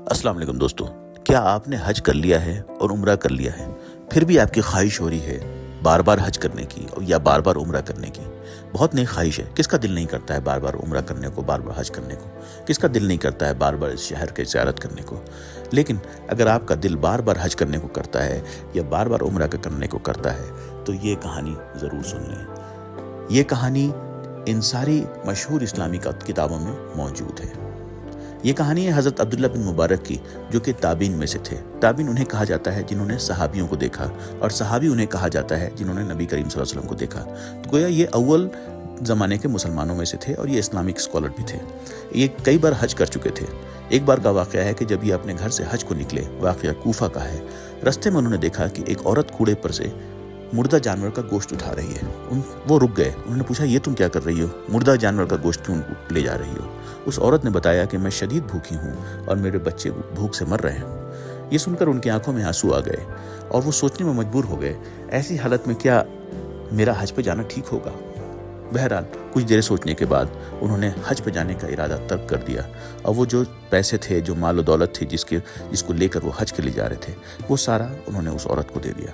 अस्सलाम वालेकुम दोस्तों, क्या आपने हज कर लिया है और उम्रा कर लिया है, फिर भी आपकी ख्वाहिश हो रही है बार बार हज करने की या बार बार उम्रा करने की? बहुत नई ख्वाहिश है। किसका दिल नहीं करता है बार बार उम्रा करने को, बार बार हज करने को? किसका दिल नहीं करता है बार बार इस शहर की ज़ियारत करने को? लेकिन अगर आपका दिल बार बार हज करने को करता है या बार बार उम्रा करने को करता है तो ये कहानी ज़रूर सुन लें। ये कहानी इन सारी मशहूर इस्लामी किताबों में मौजूद है। ये कहानी है हज़रत अब्दुल्ला बिन मुबारक की, जो कि ताबीन में से थे। ताबीन उन्हें कहा जाता है जिन्होंने सहाबियों को देखा, और सहाबी उन्हें कहा जाता है जिन्होंने नबी करीम सल्लल्लाहु अलैहि वसल्लम को देखा। तो गोया ये अव्वल ज़माने के मुसलमानों में से थे और ये इस्लामिक स्कॉलर भी थे। ये कई बार हज कर चुके थे। एक बार का वाक़या है कि जब ये अपने घर से हज को निकले, वाक़या कूफा का है, रस्ते में उन्होंने देखा कि एक औरत कूड़े पर से मुर्दा जानवर का गोश्त उठा रही है। वो रुक गए। उन्होंने पूछा, ये तुम क्या कर रही हो? मुर्दा जानवर का गोश्त क्यों ले जा रही हो? उस औरत ने बताया कि मैं शदीद भूखी हूँ और मेरे बच्चे भूख से मर रहे हैं। ये सुनकर उनकी आंखों में आंसू आ गए और वो सोचने में मजबूर हो गए, ऐसी हालत में क्या मेरा हज पे जाना ठीक होगा? बहरहाल कुछ देर सोचने के बाद उन्होंने हज पे जाने का इरादा तर्क कर दिया, और वो जो पैसे थे, जो माल और दौलत थी जिसको लेकर वो हज के लिए जा रहे थे, वो सारा उन्होंने उस औरत को दे दिया।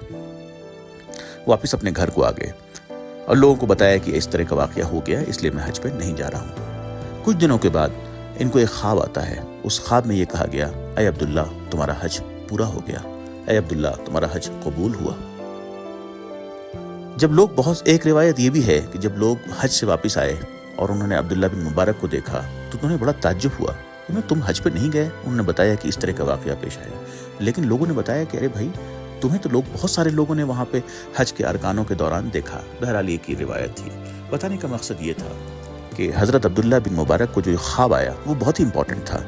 वापस अपने घर को आ गए और लोगों को बताया कि इस तरह का वाक़या हो गया, इसलिए मैं हज पे नहीं जा रहा हूँ। कुछ दिनों के बाद इनको एक ख्वाब आता है। उस ख्वाब में ये कहा गया, ऐ अब्दुल्ला, तुम्हारा हज पूरा हो गया। ऐ अब्दुल्ला, तुम्हारा हज कबूल हुआ। एक रिवायत ये भी है कि जब लोग हज से वापस आए और उन्होंने अब्दुल्ला बिन मुबारक को देखा तो उन्हें बड़ा ताज्जुब हुआ। तुम हज पे नहीं गए? उन्होंने बताया कि इस तरह का वाक़या पेश आया। लेकिन लोगों ने बताया कि अरे भाई, तुम्हें तो बहुत सारे लोगों ने वहाँ पे हज के अरकानों के दौरान देखा। बहरहाल ये की रिवायत थी। बताने का मकसद ये था कि हज़रत अब्दुल्ला बिन मुबारक को जो ख्वाब आया वो बहुत ही इंपॉर्टेंट था,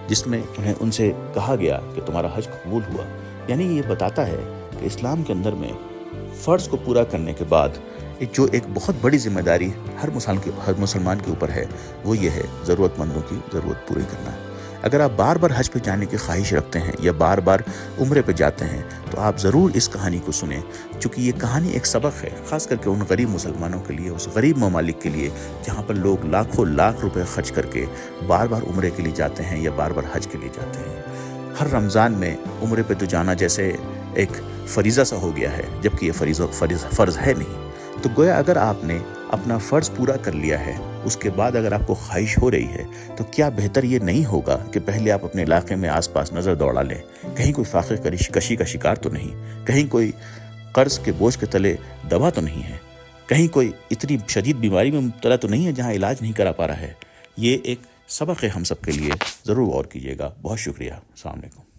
जिसमें उनसे कहा गया कि तुम्हारा हज कबूल हुआ। यानी ये बताता है कि इस्लाम के अंदर में फ़र्ज़ को पूरा करने के बाद एक बहुत बड़ी जिम्मेदारी हर मुसलमान के ऊपर है, वो ये है ज़रूरतमंदों की ज़रूरत पूरी करना। अगर आप बार बार हज पे जाने की ख्वाहिश रखते हैं या बार बार उम्रे पे जाते हैं तो आप ज़रूर इस कहानी को सुनें, क्योंकि ये कहानी एक सबक है, ख़ास करके उन गरीब मुसलमानों के लिए, उस गरीब ममालिक के लिए जहाँ पर लोग लाखों लाख रुपए खर्च करके बार बार उम्रे के लिए जाते हैं या बार बार हज के लिए जाते हैं। हर रमज़ान में उम्रे पे तो जाना जैसे एक फरीज़ा सा हो गया है, जबकि ये फ़र्ज़ है नहीं। तो गोया अगर आपने अपना फ़र्ज़ पूरा कर लिया है, उसके बाद अगर आपको ख्वाहिश हो रही है तो क्या बेहतर ये नहीं होगा कि पहले आप अपने इलाके में आसपास नज़र दौड़ा लें, कहीं कोई फाक़े कशी का शिकार तो नहीं, कहीं कोई कर्ज़ के बोझ के तले दबा तो नहीं है, कहीं कोई इतनी शदीद बीमारी में मुब्तला तो नहीं है जहाँ इलाज नहीं करा पा रहा है। ये एक सबक है हम सब के लिए, ज़रूर गौर कीजिएगा। बहुत शुक्रिया। अस्सलाम वालेकुम।